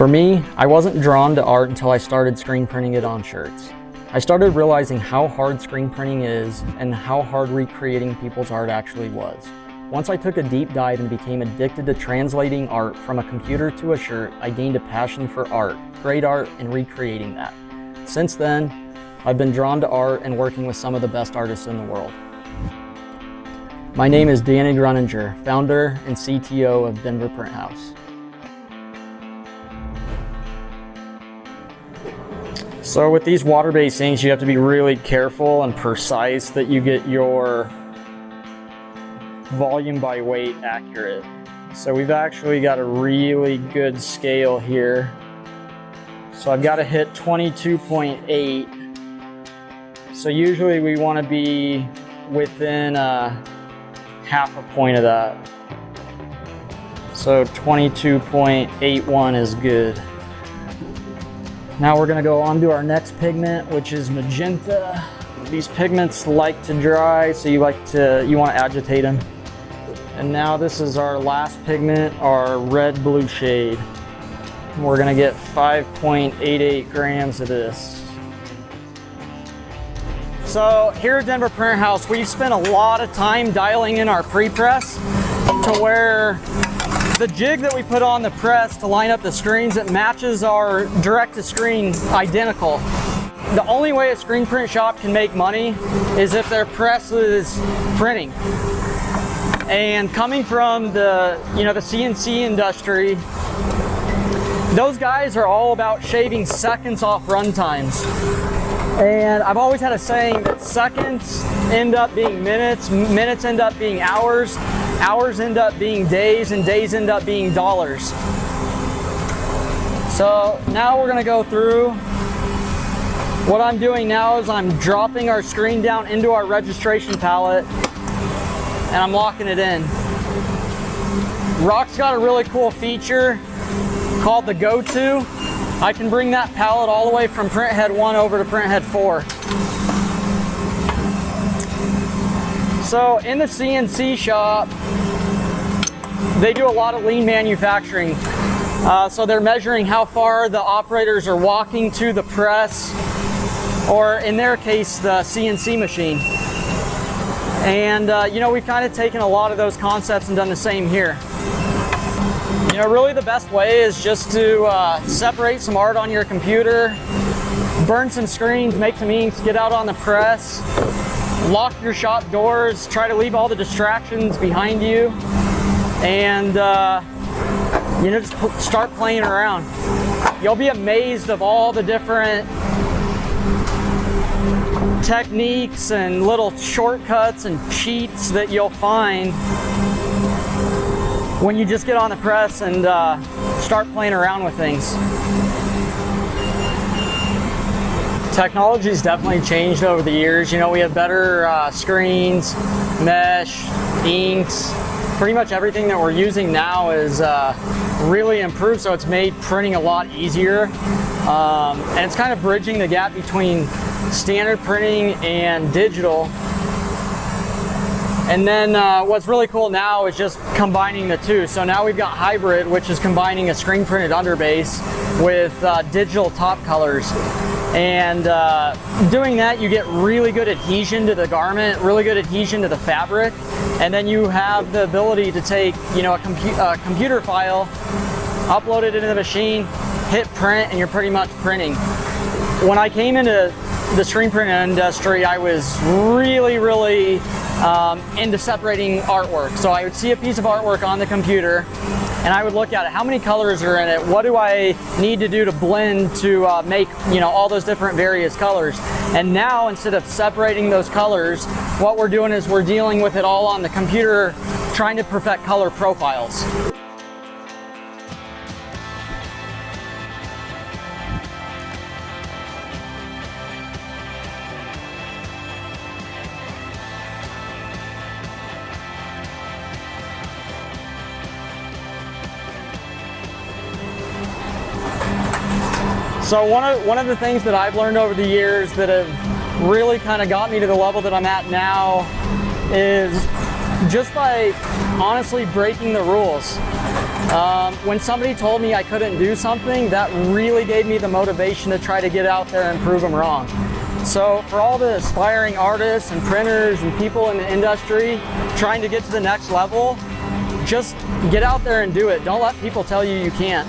For me, I wasn't drawn to art until I started screen printing it on shirts. I started realizing how hard screen printing is and how hard recreating people's art actually was. Once I took a deep dive and became addicted to translating art from a computer to a shirt, I gained a passion for art, great art, and recreating that. Since then, I've been drawn to art and working with some of the best artists in the world. My name is Danny Gruninger, founder and CTO of Denver Print House. So with these water-based inks, you have to be really careful and precise that you get your volume by weight accurate. So we've actually got a really good scale here. So I've got to hit 22.8. So usually we want to be within half a point of that. So 22.81 is good. Now we're gonna go on to our next pigment, which is magenta. These pigments like to dry, so you want to agitate them. And now this is our last pigment, our red blue shade. We're gonna get 5.88 grams of this. So here at Denver Print House, we've spent a lot of time dialing in our pre-press to where the jig that we put on the press to line up the screens, it matches our direct-to-screen identical. The only way a screen print shop can make money is if their press is printing. And coming from the CNC industry, those guys are all about shaving seconds off run times. And I've always had a saying that seconds end up being minutes, minutes end up being hours, hours end up being days, and days end up being dollars. So now we're gonna go through. What I'm doing now is I'm dropping our screen down into our registration palette and I'm locking it in. Rock's got a really cool feature called the go-to. I can bring that palette all the way from printhead 1 over to printhead 4. So in the CNC shop, they do a lot of lean manufacturing. So they're measuring how far the operators are walking to the press, or in their case, the CNC machine. And we've kind of taken a lot of those concepts and done the same here. Really the best way is just to separate some art on your computer, burn some screens, make some inks, get out on the press, lock your shop doors, try to leave all the distractions behind you, and just start playing around. You'll be amazed of all the different techniques and little shortcuts and cheats that you'll find when you just get on the press and start playing around with things. Technology's definitely changed over the years. We have better screens, mesh, inks. Pretty much everything that we're using now is really improved, so it's made printing a lot easier. And it's kind of bridging the gap between standard printing and digital. And then what's really cool now is just combining the two. So now we've got hybrid, which is combining a screen printed underbase with digital top colors. And doing that, you get really good adhesion to the garment, really good adhesion to the fabric. And then you have the ability to take a computer file, upload it into the machine, hit print, and you're pretty much printing. When I came into the screen print industry, I was really into separating artwork. So I would see a piece of artwork on the computer and I would look at it. How many colors are in it? What do I need to do to blend to make all those different various colors? And now, instead of separating those colors, what we're doing is we're dealing with it all on the computer, trying to perfect color profiles. So one of the things that I've learned over the years that have really kind of got me to the level that I'm at now is just by honestly breaking the rules. When somebody told me I couldn't do something, that really gave me the motivation to try to get out there and prove them wrong. So for all the aspiring artists and printers and people in the industry trying to get to the next level, just get out there and do it. Don't let people tell you you can't.